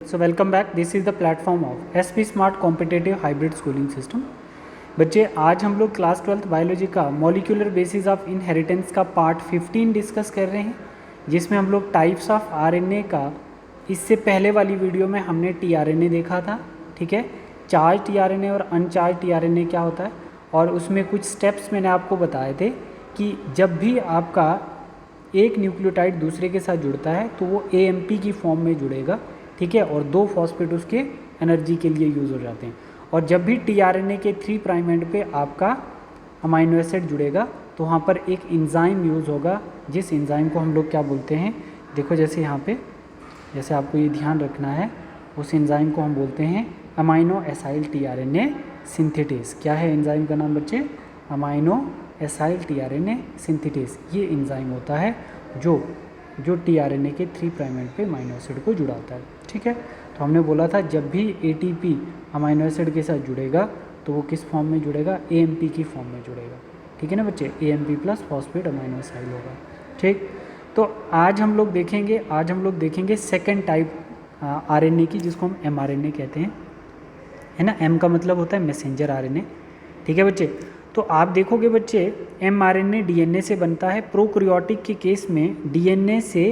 So welcome back. This is the platform of SP Smart Competitive Hybrid Schooling System. बच्चे आज हम लोग class 12th biology का molecular basis of inheritance का part 15 discuss कर रहे हैं, जिसमें हम लोग टाइप्स ऑफ आरएनए का इससे पहले वाली वीडियो में हमने टीआरएनए देखा था, ठीक है। चार्ज टीआरएनए और अनचार्ज टीआरएनए क्या होता है, और उसमें कुछ स्टेप्स मैंने आपको बताए थे कि जब भी आपका एक न्यूक्लियोटाइड दूसरे के साथ जुड़ता है तो वो एएमपी की फॉर्म में जुड़ेगा, ठीक है, और 2 फॉस्फेट उसके एनर्जी के लिए यूज़ हो जाते हैं। और जब भी टीआरएनए के 3 प्राइम एंड पे आपका अमाइनो एसिड जुड़ेगा तो वहाँ पर एक एंजाइम यूज़ होगा, जिस एंजाइम को हम लोग क्या बोलते हैं, देखो जैसे यहाँ पे, जैसे आपको ये ध्यान रखना है, उस एंजाइम को हम बोलते हैं अमाइनो एसाइल टीआरएनए सिंथेटेस। क्या है एंजाइम का नाम बच्चे? Amino acyl tRNA synthetase. ये एंजाइम होता है जो टीआरएनए के 3 प्राइम एंड पे अमाइनो एसिड को जुड़ाता है, ठीक है। तो हमने बोला था जब भी एटीपी अमाइनो एसिड के साथ जुड़ेगा तो वो किस फॉर्म में जुड़ेगा? एएमपी की फॉर्म में जुड़ेगा, ठीक है ना बच्चे। AMP plus phosphate amino acyl होगा, ठीक। तो आज हम लोग देखेंगे सेकेंड टाइप आरएनए की, जिसको हम एमआरएनए कहते हैं, है ना। एम का मतलब होता है मैसेंजर आरएनए, ठीक है बच्चे। तो आप देखोगे बच्चे, एमआरएनए डीएनए से बनता है। प्रोकैरियोटिक के केस में डीएनए से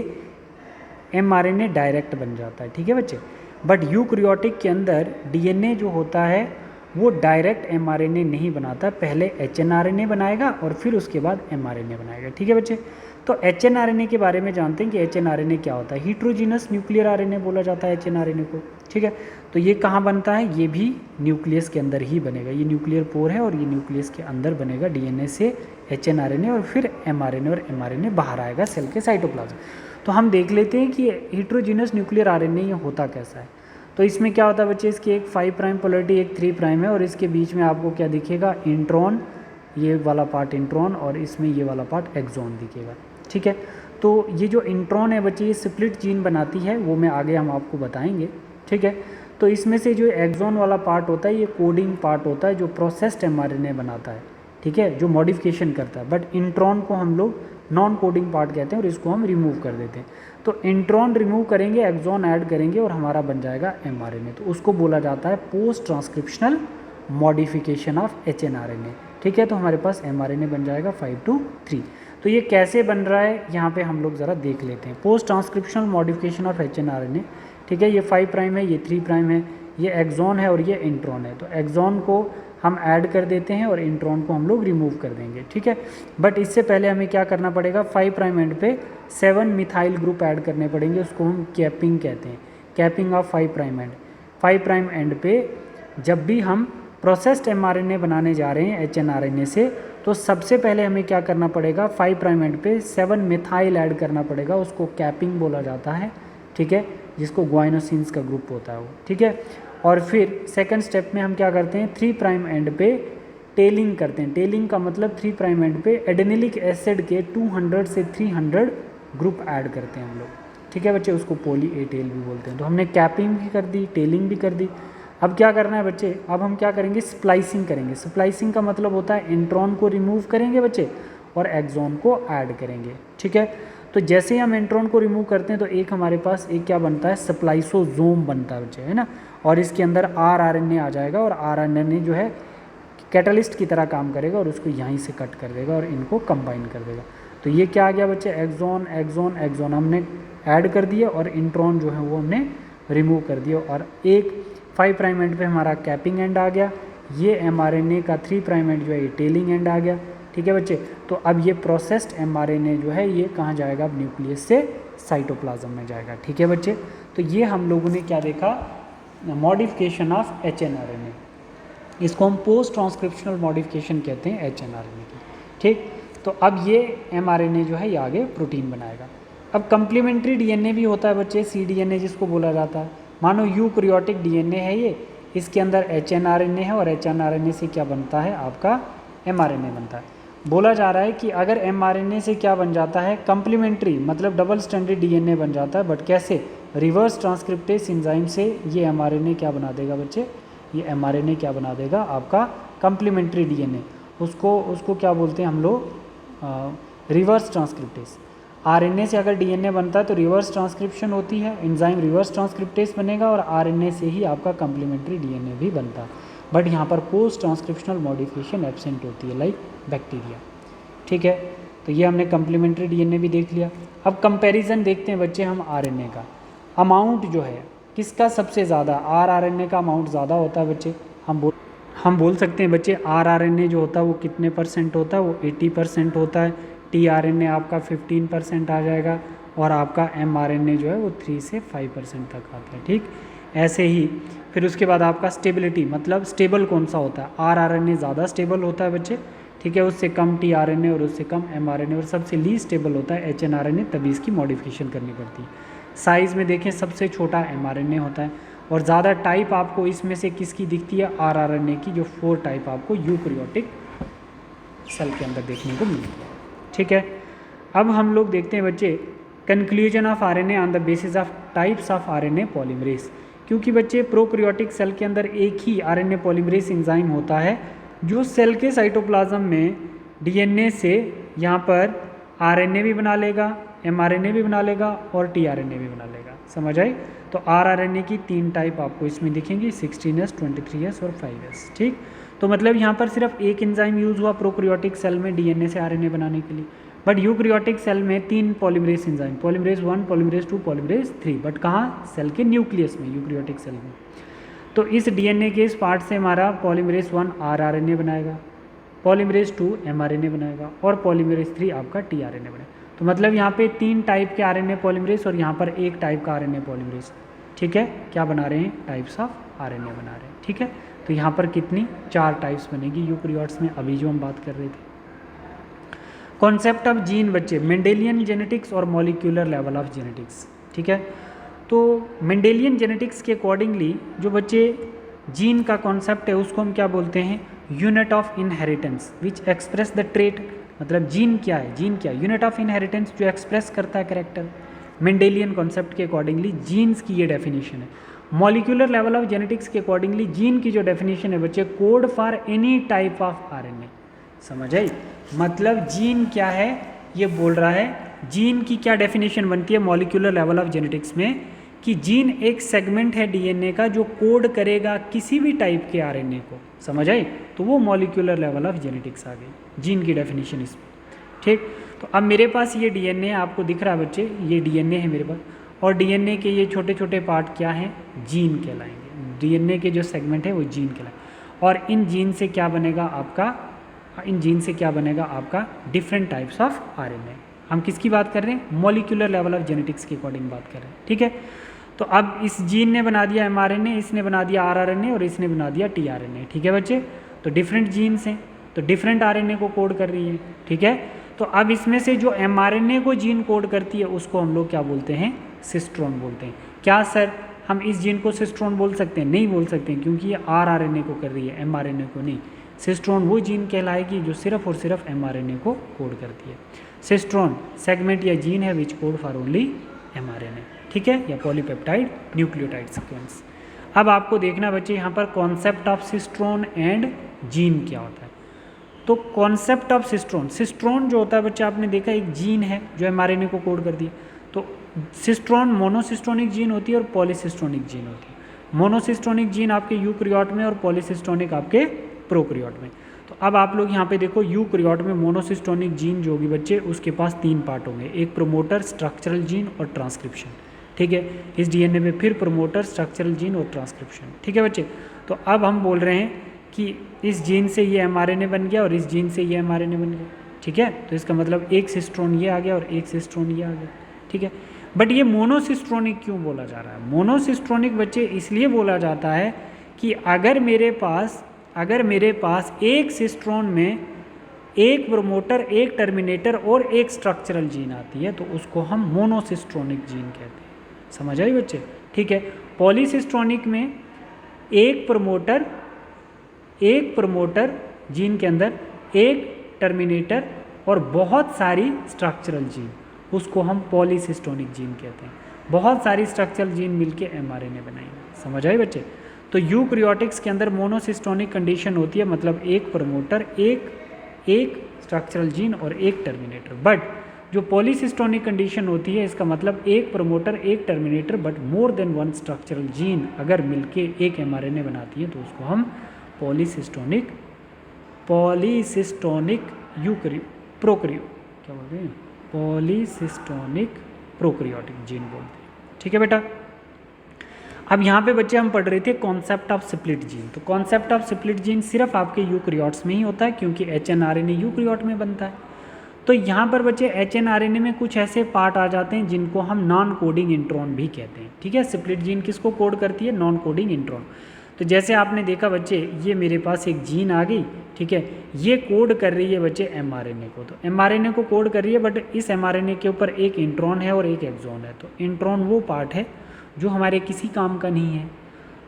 एमआरएनए डायरेक्ट बन जाता है, ठीक है बच्चे। बट यूकैरियोटिक के अंदर डीएनए जो होता है वो डायरेक्ट एमआरएनए नहीं बनाता, पहले एचएनआरएनए बनाएगा और फिर उसके बाद एमआरएनए बनाएगा, ठीक है बच्चे। तो एचएनआरएनए के बारे में जानते हैं कि एचएनआरएनए क्या होता है। हीट्रोजीनस न्यूक्लियर आरएनए बोला जाता है एचएनआरएनए को, ठीक है। तो ये कहाँ बनता है? ये भी न्यूक्लियस के अंदर ही बनेगा। ये न्यूक्लियर पोर है और ये न्यूक्लियस के अंदर बनेगा डीएनए से एचएनआरएनए, और फिर एमआरएनए और एमआरएनए बाहर आएगा सेल के साइटोप्लाज्म। तो हम देख लेते हैं कि हीट्रोजीनस न्यूक्लियर आरएनए ये होता कैसा है। तो इसमें क्या होता है बच्चे, इसकी एक 5 प्राइम पोलरिटी, एक 3 प्राइम है, और इसके बीच में आपको क्या दिखेगा? इंट्रॉन, ये वाला पार्ट इंट्रॉन, और इसमें ये वाला पार्ट एक्सॉन दिखेगा, ठीक है। तो ये जो इंट्रॉन है बच्चे, ये स्प्लिट जीन बनाती है, वो मैं आगे हम आपको बताएंगे, ठीक है। तो इसमें से जो एक्सॉन वाला पार्ट होता है ये कोडिंग पार्ट होता है, जो प्रोसेस्ड एमआरएनए बनाता है, ठीक है, जो मॉडिफिकेशन करता है। बट इंट्रॉन को हम लोग नॉन कोडिंग पार्ट कहते हैं और इसको हम रिमूव कर देते हैं। तो इंट्रॉन रिमूव करेंगे, एक्सॉन ऐड करेंगे और हमारा बन जाएगा एमआरएनए। तो उसको बोला जाता है post transcriptional modification of hnRNA, ठीक है। तो हमारे पास एमआरएनए बन जाएगा 5 to 3। तो ये कैसे बन रहा है यहाँ पे हम लोग ज़रा देख लेते हैं। Post transcriptional modification of hnRNA, ठीक है। ये 5 प्राइम है, ये 3 प्राइम है, ये एक्सॉन है और ये इंट्रॉन है। तो एक्सॉन को हम ऐड कर देते हैं और इंट्रॉन को हम लोग रिमूव कर देंगे, ठीक है। बट इससे पहले हमें क्या करना पड़ेगा? 5 प्राइम एंड पे 7 मिथाइल ग्रुप ऐड करने पड़ेंगे, उसको हम कैपिंग कहते हैं, capping of 5 prime and. 5 prime and पे जब भी हम प्रोसेस्ड एमआरएनए बनाने जा रहे हैं एचएनआरएनए से, तो सबसे पहले हमें क्या करना पड़ेगा? 5 प्राइम एंड पे 7 मिथाइल ऐड करना पड़ेगा, उसको कैपिंग बोला जाता है, ठीक है, जिसको ग्वाइनोसिन्स का ग्रुप होता है वो, ठीक है। और फिर सेकंड स्टेप में हम क्या करते हैं? 3 प्राइम एंड पे टेलिंग करते हैं। टेलिंग का मतलब 3 प्राइम एंड पे एडेनिलिक एसिड के 200 से 300 ग्रुप ऐड करते हैं हम लोग, ठीक है बच्चे, उसको पॉली ए टेल भी बोलते हैं। तो हमने कैपिंग भी कर दी, टेलिंग भी कर दी। अब क्या करना है बच्चे? अब हम क्या करेंगे? स्प्लाइसिंग करेंगे। स्प्लाइसिंग का मतलब होता है इंट्रॉन को रिमूव करेंगे बच्चे और एक्सॉन को ऐड करेंगे, ठीक है। तो जैसे ही हम इंट्रॉन को रिमूव करते हैं तो एक हमारे पास एक क्या बनता है? स्प्लाइसोसोम बनता है बच्चे, है ना। और इसके अंदर आरएनए आ जाएगा और आरएनए जो है कैटलिस्ट की तरह काम करेगा और उसको यहीं से कट कर देगा और इनको कंबाइन कर देगा। तो ये क्या आ गया बच्चे? एक्सॉन एक्सॉन एक्सॉन हमने ऐड कर दिया और इंट्रॉन जो है वो हमने रिमूव कर दिया, और एक 5 प्राइम एंड पे हमारा कैपिंग एंड आ गया। ये एमआरएनए का 3 प्राइम एंड जो है ये टेलिंग एंड आ गया, ठीक है बच्चे। तो अब ये प्रोसेस्ड एमआरएनए जो है ये कहाँ जाएगा? अब न्यूक्लियस से साइटोप्लाज्म में जाएगा, ठीक है बच्चे। तो ये हम लोगों ने क्या देखा? Modification of hnRNA. इसको हम पोस्ट ट्रांसक्रिप्शनल मॉडिफिकेशन कहते हैं एचएनआरएनए की, ठीक। तो अब ये एमआरएनए जो है ये आगे प्रोटीन बनाएगा। अब कंप्लीमेंट्री डीएनए भी होता है बच्चे, सीडीएनए जिसको बोला जाता है। मानो यूकैरियोटिक डीएनए है ये, इसके अंदर एचएनआरएनए है और एचएनआरएनए से क्या बनता है? आपका एमआरएनए बनता है। बोला जा रहा है कि अगर एमआरएनए से क्या बन जाता है? कंप्लीमेंट्री मतलब डबल स्टैंडर्ड डीएनए बन जाता है। बट कैसे? रिवर्स ट्रांसक्रिप्टेस एंजाइम से ये एमआरएनए क्या बना देगा बच्चे? ये एमआरएनए क्या बना देगा? आपका कंप्लीमेंट्री डीएनए। उसको क्या बोलते हैं हम लोग? Reverse transcriptase. आरएनए से अगर डीएनए बनता है तो रिवर्स ट्रांसक्रिप्शन होती है, एंजाइम रिवर्स ट्रांसक्रिप्टेज बनेगा और आरएनए से ही आपका कम्प्लीमेंट्री डीएनए भी बनता है। बट यहाँ पर पोस्ट ट्रांसक्रिप्शनल मॉडिफिकेशन एब्सेंट होती है, लाइक बैक्टीरिया। ठीक है, तो ये हमने कम्प्लीमेंट्री डीएनए भी देख लिया। अब कंपैरिजन देखते हैं बच्चे हम आरएनए का। अमाउंट जो है किसका सबसे ज़्यादा, आरएनए का अमाउंट ज़्यादा होता है बच्चे। हम बोल सकते हैं बच्चे आरएनए जो होता है वो कितने परसेंट होता है, वो 80% होता है। टीआरएनए आपका 15% आ जाएगा और आपका एमआरएनए जो है वो 3 से 5% तक आता है। ठीक, ऐसे ही फिर उसके बाद आपका स्टेबिलिटी, मतलब स्टेबल कौन सा होता है, आरएनए ज़्यादा स्टेबल होता है बच्चे। ठीक है, उससे कम टीआरएनए और उससे कम एमआरएनए, और सबसे लीस्ट स्टेबल होता है एचएनआरएनए, तभी इसकी मॉडिफिकेशन करनी पड़ती है। साइज़ में देखें सबसे छोटा एमआरएनए होता है और ज़्यादा टाइप आपको इसमें से किसकी दिखती है, आरआरएनए की, जो 4 टाइप आपको यूकैरियोटिक सेल के अंदर देखने को मिलती है। ठीक है, अब हम लोग देखते हैं बच्चे conclusion of RNA on the basis of types of RNA polymerase. क्योंकि बच्चे प्रोकैरियोटिक सेल के अंदर एक ही आरएनए पॉलीमरेज एंजाइम होता है जो सेल के साइटोप्लाज्म में डीएनए से यहाँ पर आरएनए भी बना लेगा, एमआरएनए भी बना लेगा और टीआरएनए भी बना लेगा। समझ आई? तो आरआरएनए की 3 टाइप आपको इसमें दिखेंगी, 16S, 23S और 5S। ठीक, तो मतलब यहाँ पर सिर्फ एक एंजाइम यूज़ हुआ प्रोकैरियोटिक सेल में डीएनए से आरएनए बनाने के लिए। बट यूकैरियोटिक सेल में 3 polymerase enzyme, polymerase 1, polymerase 2, polymerase 3, but कहाँ, सेल के न्यूक्लियस में, यूकैरियोटिक सेल में। तो इस डीएनए के इस पार्ट से हमारा पॉलीमरेज 1 आरआरएनए बनाएगा, पॉलीमरेज 2 एमआरएनए बनाएगा और पॉलीमरेज 3 आपका टीआरएनए बनाएगा। तो मतलब यहाँ पे 3 टाइप के आरएनए पॉलीमरेज और यहाँ पर 1 टाइप का आरएनए पॉलीमरेज। ठीक है, क्या बना रहे हैं, टाइप्स ऑफ आरएनए बना रहे हैं। ठीक है, तो यहाँ पर कितनी, 4 टाइप्स बनेगी यूकैरियोट्स में, अभी जो हम बात कर रहे थे। कॉन्सेप्ट ऑफ जीन बच्चे, मेंडेलियन जेनेटिक्स और मॉलिक्यूलर लेवल ऑफ जेनेटिक्स। ठीक है, तो मेंडेलियन जेनेटिक्स के अकॉर्डिंगली जो बच्चे जीन का कॉन्सेप्ट है उसको हम क्या बोलते हैं, unit of inheritance which express the trait. मतलब जीन क्या है, जीन क्या, यूनिट ऑफ इनहेरिटेंस जो एक्सप्रेस करता है कैरेक्टर। मेंडेलियन कॉन्सेप्ट के अकॉर्डिंगली जीन्स की ये डेफिनेशन है। मॉलिक्यूलर लेवल ऑफ जेनेटिक्स के अकॉर्डिंगली जीन की जो डेफिनेशन है बच्चे, code for any type of RNA. समझ आई? मतलब जीन क्या है ये बोल रहा है, जीन की क्या डेफिनेशन बनती है मॉलिक्यूलर लेवल ऑफ जेनेटिक्स में, कि जीन एक सेगमेंट है डीएनए का जो कोड करेगा किसी भी टाइप के आरएनए को। समझ आई? तो वो मॉलिक्यूलर लेवल ऑफ जेनेटिक्स आ गई, जीन की डेफिनेशन इसमें। ठीक, तो अब मेरे पास ये डीएनए आपको दिख रहा है बच्चे, ये डीएनए है मेरे पास, और डीएनए के ये छोटे छोटे पार्ट क्या हैं, जीन कहलाएंगे। डीएनए के जो सेगमेंट है वो जीन कहलाएंगे, और इन जीन से क्या बनेगा आपका, इन जीन से क्या बनेगा आपका, डिफरेंट टाइप्स ऑफ आरएनए। हम किसकी बात कर रहे हैं, मॉलिक्यूलर लेवल ऑफ जेनेटिक्स के अकॉर्डिंग बात कर रहे हैं। ठीक है, तो अब इस जीन ने बना दिया एमआरएनए, इसने बना दिया आरआरएनए और इसने बना दिया टीआरएनए। ठीक है बच्चे, तो डिफरेंट जीन्स हैं तो डिफरेंट आरएनए को कोड कर रही है। ठीक है, तो अब इसमें से जो एमआरएनए को जीन कोड करती है उसको हम लोग क्या बोलते हैं, सिस्ट्रोन बोलते हैं। क्या सर हम इस जीन को सिस्ट्रोन बोल सकते हैं? नहीं बोल सकते हैं, क्योंकि ये आरआरएनए को कर रही है, एमआरएनए को नहीं। सिस्ट्रोन वो जीन कहलाएगी जो सिर्फ और सिर्फ एमआरएनए को कोड करती है। सिस्ट्रोन सेगमेंट या जीन है विच कोड फॉर ओनली एमआरएनए। ठीक है, या पॉलीपेप्टाइड न्यूक्लियोटाइड सीक्वेंस। अब आपको देखना बच्चे यहाँ पर कॉन्सेप्ट ऑफ सिस्ट्रोन एंड जीन क्या होता है। तो कॉन्सेप्ट ऑफ सिस्ट्रोन, सिस्ट्रोन जो होता है बच्चे आपने देखा एक जीन है जो एमआरएनए को कोड कर दिया। तो सिस्ट्रोन मोनोसिस्टोनिक जीन होती है और पॉलीसिस्टोनिक जीन होती है। मोनोसिस्टोनिक जीन आपके यूकैरियोट में और पॉलीसिस्टोनिक आपके प्रोकैरियोट में। तो अब आप लोग यहाँ पे देखो, यूकैरियोट में मोनोसिस्टोनिक जीन जो होगी बच्चे उसके पास 3 पार्ट होंगे, एक प्रोमोटर, स्ट्रक्चरल जीन और ट्रांसक्रिप्शन। ठीक है, इस डीएनए में फिर प्रोमोटर, स्ट्रक्चरल जीन और ट्रांसक्रिप्शन। ठीक है बच्चे, तो अब हम बोल रहे हैं कि इस जीन से ये एमआरएनए बन गया और इस जीन से ये एमआरएनए बन गया। ठीक है, तो इसका मतलब एक सिस्ट्रोन ये आ गया और एक सिस्ट्रोन ये आ गया। ठीक है, बट ये मोनोसिस्ट्रोनिक क्यों बोला जा रहा है? मोनोसिस्ट्रोनिक बच्चे इसलिए बोला जाता है कि अगर मेरे पास एक सिस्ट्रोन में एक प्रोमोटर, एक टर्मिनेटर और एक स्ट्रक्चरल जीन आती है तो उसको हम मोनोसिस्ट्रोनिक जीन कहते हैं। समझ आई बच्चे? ठीक है, पॉलीसिस्ट्रोनिक में एक प्रमोटर जीन के अंदर एक टर्मिनेटर और बहुत सारी स्ट्रक्चरल जीन, उसको हम पॉलीसिस्टोनिक जीन कहते हैं। बहुत सारी स्ट्रक्चरल जीन मिलके एमआरएनए बनाएंगे। समझ आए बच्चे? तो यूकैरियोटिक्स के अंदर मोनोसिस्टोनिक कंडीशन होती है, मतलब एक प्रमोटर, एक स्ट्रक्चरल जीन और एक टर्मिनेटर। बट जो पॉलीसिस्टोनिक कंडीशन होती है इसका मतलब एक प्रमोटर एक terminator but more than one structural gene अगर मिलके एक mRNA बनाती है तो उसको हम पॉलीसिस्टोनिक पॉलीसिस्टोनिक प्रोकैरियोटिक जीन बोलते हैं। ठीक है बेटा। अब यहाँ पे बच्चे हम पढ़ रहे थे कॉन्सेप्ट ऑफ स्प्लिट जीन। तो कॉन्सेप्ट ऑफ स्प्लिट जीन सिर्फ आपके यूकैरियोट्स में ही होता है क्योंकि HNRNA यूकैरियोट में बनता है। तो यहाँ पर बच्चे HNRNA में कुछ ऐसे पार्ट आ जाते हैं जिनको हम नॉन कोडिंग इंट्रॉन भी कहते हैं। ठीक है, स्प्लिट जीन किसको कोड करती है? Non coding intron. तो जैसे आपने देखा बच्चे, ये मेरे पास एक जीन आ गई, ठीक है, ये कोड कर रही है बच्चे mRNA को। तो mRNA को कोड कर रही है, बट इस mRNA के ऊपर एक इंट्रॉन है और एक एक्सॉन है। तो इंट्रॉन वो पार्ट है जो हमारे किसी काम का नहीं है।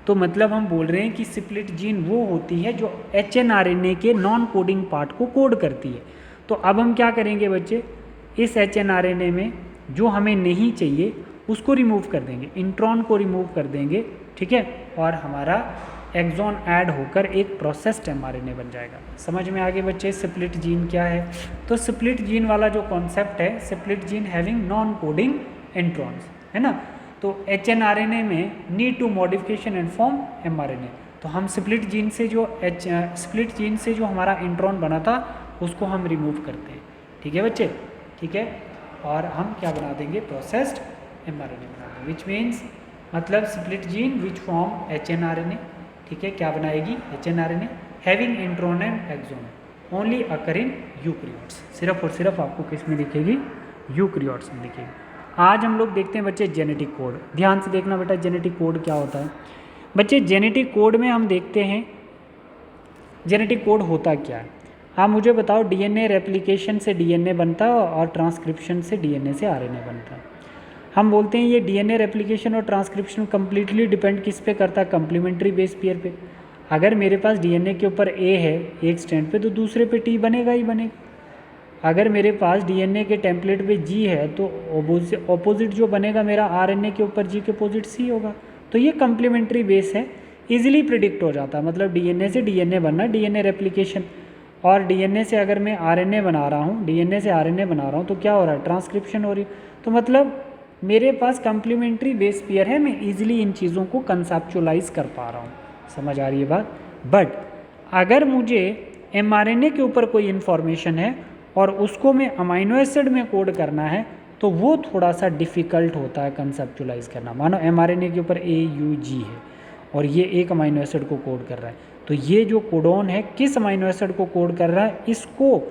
तो मतलब हम बोल रहे हैं कि स्प्लिट जीन वो होती है जो HNRNA के नॉन कोडिंग पार्ट को कोड करती है। तो अब हम क्या करेंगे बच्चे, इस HNRNA में जो हमें नहीं चाहिए उसको रिमूव कर देंगे, इंट्रॉन को रिमूव कर देंगे, ठीक है, और हमारा एक्सॉन ऐड होकर एक प्रोसेस्ड mRNA बन जाएगा। समझ में आगे बच्चे स्प्लिट जीन क्या है? तो स्प्लिट जीन वाला जो कॉन्सेप्ट है, split gene having non coding introns, है ना। तो HNRNA में need to modification and form mRNA। तो हम स्प्लिट जीन से जो हमारा इंट्रॉन बना था उसको हम रिमूव करते हैं। ठीक है बच्चे, ठीक है, और हम क्या बना देंगे? प्रोसेस्ड mRNA बना देंगे, विच मीन्स मतलब split gene which form HNRNA, ठीक है, क्या बनाएगी? HNRNA having intron and exon only occur in eukaryotes. सिर्फ और सिर्फ आपको किस में दिखेगी? यूकैरियोट्स में दिखेगी। आज हम लोग देखते हैं बच्चे जेनेटिक कोड। ध्यान से देखना बेटा, जेनेटिक कोड क्या होता है बच्चे। जेनेटिक कोड में हम देखते हैं जेनेटिक कोड होता क्या है। आप मुझे बताओ, DNA रेप्लिकेशन से DNA बनता है और ट्रांसक्रिप्शन से DNA से RNA बनता है। हम बोलते हैं ये DNA रेप्लिकेशन और ट्रांसक्रिप्शन कम्प्लीटली डिपेंड किस पे करता है? कम्प्लीमेंट्री बेस पेयर पे। अगर मेरे पास DNA के ऊपर A है एक स्ट्रैंड पे, तो दूसरे पे T बनेगा ही बनेगा। अगर मेरे पास DNA के टेम्पलेट पे G है तो ऑपोजिट जो बनेगा मेरा RNA के ऊपर G के अपोजिट C होगा। तो ये कम्प्लीमेंट्री बेस है, इजीली प्रिडिक्ट हो जाता है। मतलब DNA से DNA बनना, DNA रेप्लिकेशन, और DNA से अगर मैं RNA बना रहा हूँ, DNA से RNA बना रहा हूँ, तो क्या हो रहा है? ट्रांसक्रिप्शन हो रही। तो मतलब मेरे पास कम्प्लीमेंट्री बेस पेयर है, मैं इजीली इन चीज़ों को कंसेप्चुलाइज कर पा रहा हूँ। समझ आ रही है बात? बट अगर मुझे mRNA के ऊपर कोई इन्फॉर्मेशन है और उसको मैं अमाइनो एसिड में कोड करना है तो वो थोड़ा सा डिफ़िकल्ट होता है कंसेप्चुलाइज करना। मानो mRNA के ऊपर AUG है और ये एक अमाइनो एसिड को कोड कर रहा है, तो ये जो कोडोन है किस अमाइनो एसिड को कोड कर रहा है, इसको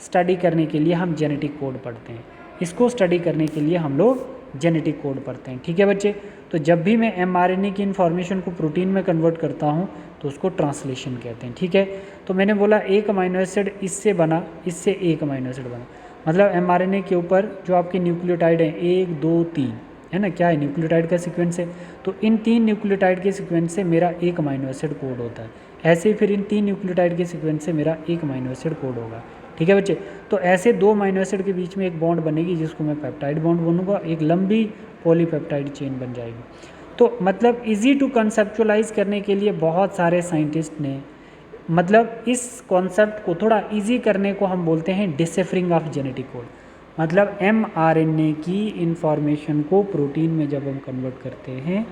स्टडी करने के लिए हम जेनेटिक कोड पढ़ते हैं। इसको स्टडी करने के लिए हम लोग जेनेटिक कोड पढ़ते हैं। ठीक है बच्चे। तो जब भी मैं mRNA की इन्फॉर्मेशन को प्रोटीन में कन्वर्ट करता हूँ तो उसको ट्रांसलेशन कहते हैं। ठीक है। तो मैंने बोला एक अमाइनो एसिड इससे बना, इससे एक अमाइनो एसिड बना, मतलब mRNA के ऊपर जो आपके न्यूक्लियोटाइड हैं 1 2 3 है ना, क्या है? न्यूक्लियोटाइड का सीक्वेंस है। तो इन 3 न्यूक्लियोटाइड के सीक्वेंस से मेरा एक अमाइनो एसिड कोड होता है। ऐसे ही फिर इन 3 न्यूक्लियोटाइड के सीक्वेंस से मेरा एक अमाइनो एसिड कोड होगा। ठीक है बच्चे। तो ऐसे 2 अमाइनो एसिड के बीच में एक बॉन्ड बनेगी जिसको मैं पेप्टाइड बॉन्ड बोलूँगा, एक लंबी पॉलीपेप्टाइड चेन बन जाएगी। तो मतलब इजी टू कंसेप्चुलाइज करने के लिए बहुत सारे साइंटिस्ट ने मतलब इस कॉन्सेप्ट को थोड़ा इजी करने को हम बोलते हैं डिसेफ्रिंग ऑफ जेनेटिक कोड। मतलब mRNA की इंफॉर्मेशन को प्रोटीन में जब हम कन्वर्ट करते हैं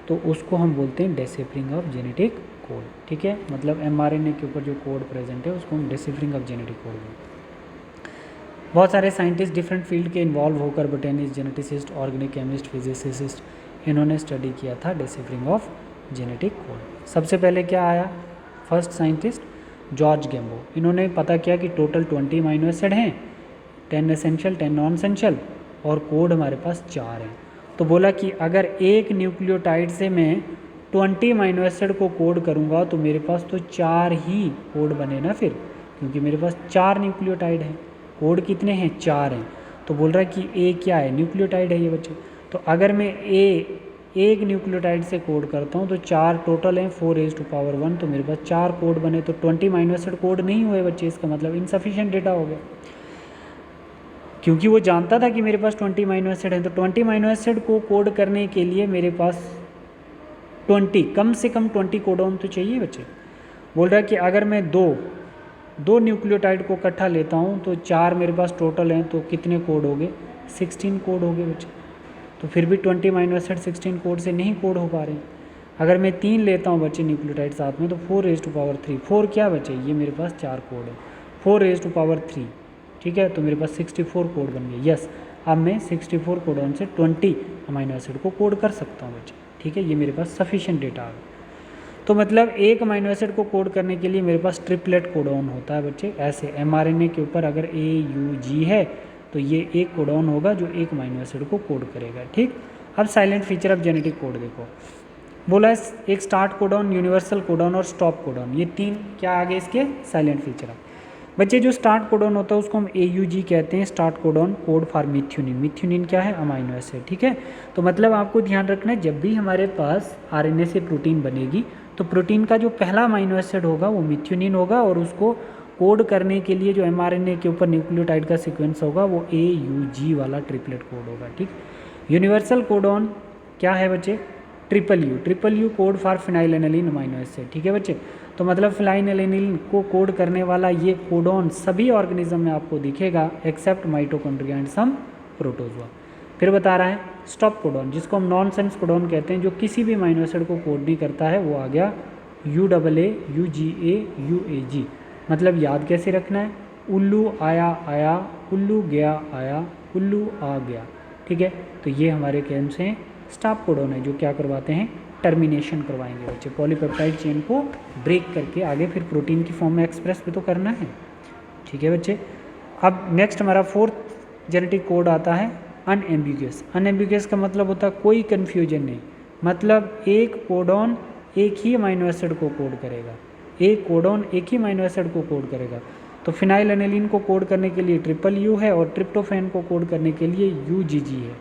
तो उसको हम बोलते हैं डिसेफ्रिंग ऑफ जेनेटिक कोड। ठीक है। मतलब mRNA के ऊपर जो कोड प्रेजेंट है उसको हम डिसेफ्रिंग ऑफ जेनेटिक कोड बोलते हैं। बहुत सारे साइंटिस्ट डिफरेंट फील्ड के इन्वॉल्व होकर, botanist, geneticist, organic chemist, physicist, इन्होंने स्टडी किया था डिसेफ्रिंग ऑफ जेनेटिक कोड। सबसे पहले क्या आया? First scientist George Gamow. इन्होंने पता किया कि टोटल 20 अमाइनो एसिड हैं, 10 एसेंशियल 10 नॉन एसेंशियल, और कोड हमारे पास 4 हैं। तो बोला कि अगर एक न्यूक्लियोटाइड से मैं 20 अमाइनो एसिड को कोड करूँगा तो मेरे पास तो 4 ही कोड बने ना फिर, क्योंकि मेरे पास 4 न्यूक्लियोटाइड हैं। कोड कितने हैं? 4 हैं। तो बोल रहा है कि ए क्या है? न्यूक्लियोटाइड है ये बच्चे। तो अगर मैं एक न्यूक्लियोटाइड से कोड करता हूँ तो 4 टोटल हैं, 4⁻⁴ तो मेरे पास 4 कोड बने। तो 20 अमाइनो एसिड कोड नहीं हुए बच्चे, इसका मतलब इनसफिशिएंट डेटा हो गया, क्योंकि वो जानता था कि मेरे पास 20 अमाइनो एसिड है। तो 20 अमाइनो एसिड को कोड करने के लिए मेरे पास 20 कम से कम 20 कोडोन तो चाहिए बच्चे। बोल रहा है कि अगर मैं 2 दो न्यूक्लियोटाइड को इकट्ठा लेता हूँ तो 4 मेरे पास टोटल हैं, तो कितने कोड हो गए? 16 कोड हो गए बच्चे। तो फिर भी 20 अमीनो एसिड 16 कोड से नहीं कोड हो पा रहे हैं। अगर मैं 3 लेता हूँ बच्चे न्यूक्लियोटाइड साथ में, तो 4⁻3, 4 क्या बचे? ये मेरे पास 4 कोड है, 4⁻3, ठीक है। तो मेरे पास 64 कोड बन गए। यस, अब मैं 64 कोडॉन से 20 अमीनो एसिड को कोड कर सकता हूँ बच्चे, ठीक है। ये मेरे पास सफिशिएंट डेटा आ गया। तो मतलब एक अमीनो एसिड को कोड करने के लिए मेरे पास ट्रिपलेट कोडॉन होता है बच्चे। ऐसे mRNA के ऊपर अगर AUG है तो ये एक कोडॉन होगा जो एक अमीनो एसिड को कोड करेगा, ठीक। अब silent feature of genetic code देखो, बोला है एक स्टार्ट कोडॉन, यूनिवर्सल कोडॉन और स्टॉप कोडॉन, ये 3 क्या आगे इसके साइलेंट फीचर है बच्चे। जो स्टार्ट कोडॉन होता है उसको हम AUG कहते हैं, start codon, code for methionine. Methionine क्या है? अमीनो एसिड, ठीक है। तो मतलब आपको ध्यान रखना है, जब भी हमारे पास RNA से प्रोटीन बनेगी तो प्रोटीन का जो पहला अमीनो एसिड होगा वो मिथ्यूनिन होगा, और उसको कोड करने के लिए जो mRNA के ऊपर न्यूक्लियोटाइड का सीक्वेंस होगा वो AUG वाला ट्रिपलेट कोड होगा, ठीक। यूनिवर्सल कोडॉन क्या है बच्चे? Triple U code for phenylalanine amino acid, ठीक है बच्चे। तो मतलब फिनाइलएनिलीन को कोड करने वाला ये कोडॉन सभी ऑर्गेनिज्म में आपको दिखेगा except mitochondria and some protozoa. फिर बता रहा है स्टॉप कोडॉन, जिसको हम नॉनसेंस कोडॉन कहते हैं, जो किसी भी अमीनो एसिड को कोड नहीं करता है, वो आ गया UAA UGA UAG। मतलब याद कैसे रखना है? उल्लू आया आया, उल्लू गया आया, उल्लू आ गया, ठीक है। तो ये हमारे कैन से स्टॉप कोडॉन है, जो क्या करवाते हैं? टर्मिनेशन करवाएंगे बच्चे, पॉलीपेप्टाइड चेन को ब्रेक करके आगे फिर प्रोटीन की फॉर्म में एक्सप्रेस भी तो करना है, ठीक है बच्चे। अब नेक्स्ट हमारा 4th जेनेटिक कोड आता है अनएम्बिगुअस। अनएम्बिगुअस का मतलब होता है कोई कन्फ्यूजन नहीं, मतलब एक कोडॉन एक ही अमीनो एसिड को कोड करेगा, एक कोडॉन एक ही अमीनो एसिड को कोड करेगा। तो फिनाइलएनिलीन को कोड करने के लिए ट्रिपल U है, और ट्रिप्टोफैन को कोड करने के लिए UGG है।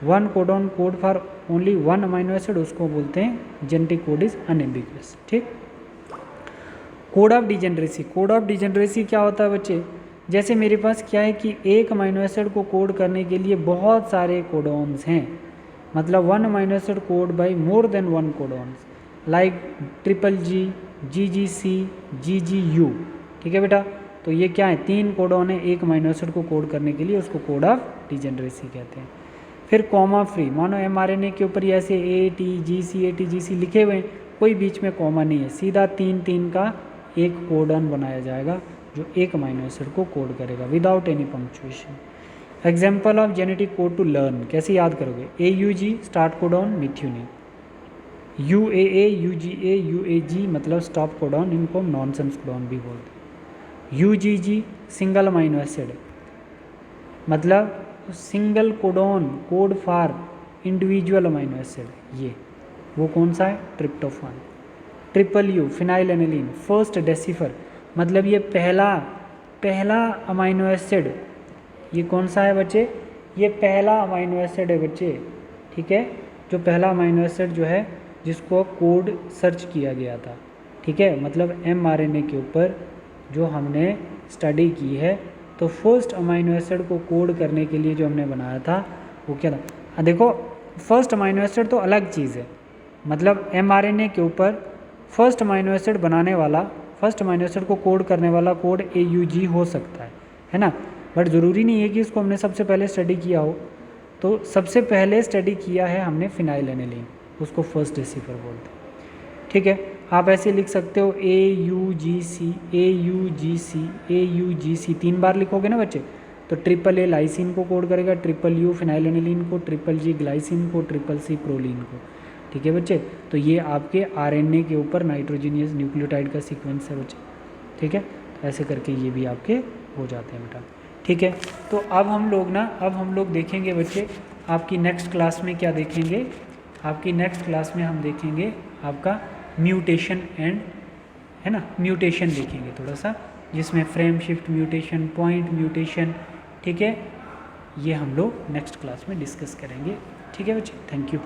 One codon code for only one amino acid, उसको बोलते हैं जेनेटिक कोड इज अनएम्बिगुअस, ठीक। Code of degeneracy, code of degeneracy क्या होता है बच्चे? जैसे मेरे पास क्या है कि एक अमीनो एसिड को कोड करने के लिए बहुत सारे कोडॉन्स हैं, मतलब one amino acid code by more than one codons, like GG, GGC, GGU, ठीक है बेटा। तो ये क्या है? 3 कोडॉन है एक अमीनो एसिड को कोड करने के लिए, उसको कोड ऑफ डिजेनरेसी कहते हैं। फिर कॉमा फ्री, मानो mRNA के ऊपर ये ऐसे ATGC लिखे हुए हैं, कोई बीच में कॉमा नहीं है, सीधा 3 का एक कोडॉन बनाया जाएगा जो एक अमीनो एसिड को कोड करेगा without any punctuation. Example of genetic code to learn, कैसे याद करोगे? AUG start codon methionine, UAA UGA UAG मतलब स्टॉप कोडॉन, इनको हम नॉनसेंस कोडॉन भी बोलते हैं। UGG सिंगल अमीनो एसिड, मतलब single codon code for individual amino acid, ये वो कौन सा है? Tryptophan. Triple U phenylalanine first decipher, मतलब ये पहला अमीनो एसिड, ये कौन सा है बच्चे? ये पहला अमीनो एसिड है बच्चे, ठीक है, जो पहला अमीनो एसिड जो है जिसको कोड सर्च किया गया था, ठीक है, मतलब mRNA के ऊपर जो हमने स्टडी की है। तो फर्स्ट अमीनो एसिड को कोड करने के लिए जो हमने बनाया था वो क्या था? देखो फर्स्ट अमीनो एसिड तो अलग चीज़ है, मतलब mRNA के ऊपर फर्स्ट अमीनो एसिड बनाने वाला, फर्स्ट अमीनो एसिड को कोड करने वाला कोड AUG हो सकता है ना, बट ज़रूरी नहीं है कि उसको हमने सबसे पहले स्टडी किया हो। तो सबसे पहले स्टडी किया है हमने फिनाइलएनिलीन, उसको फर्स्ट डेसिफर बोलते हैं, ठीक है। आप ऐसे लिख सकते हो AUGC AUGC AUGC, 3 बार लिखोगे ना बच्चे, तो AAA लाइसिन को कोड करेगा, U फिनाइलएनिलीन को, GG ग्लाइसिन को, CC प्रोलीन को, ठीक है बच्चे। तो ये आपके RNA के ऊपर नाइट्रोजनियस न्यूक्लियोटाइड का सीक्वेंस है बच्चे, ठीक है। तो ऐसे करके ये भी आपके हो जाते हैं बेटा, ठीक है। तो अब हम लोग देखेंगे बच्चे आपकी नेक्स्ट क्लास में क्या देखेंगे? आपकी नेक्स्ट क्लास में हम देखेंगे आपका म्यूटेशन एंड, है ना, म्यूटेशन देखेंगे थोड़ा सा, जिसमें frame shift mutation, point mutation, ठीक है, ये हम लोग नेक्स्ट क्लास में डिस्कस करेंगे, ठीक है बच्चे। Thank you.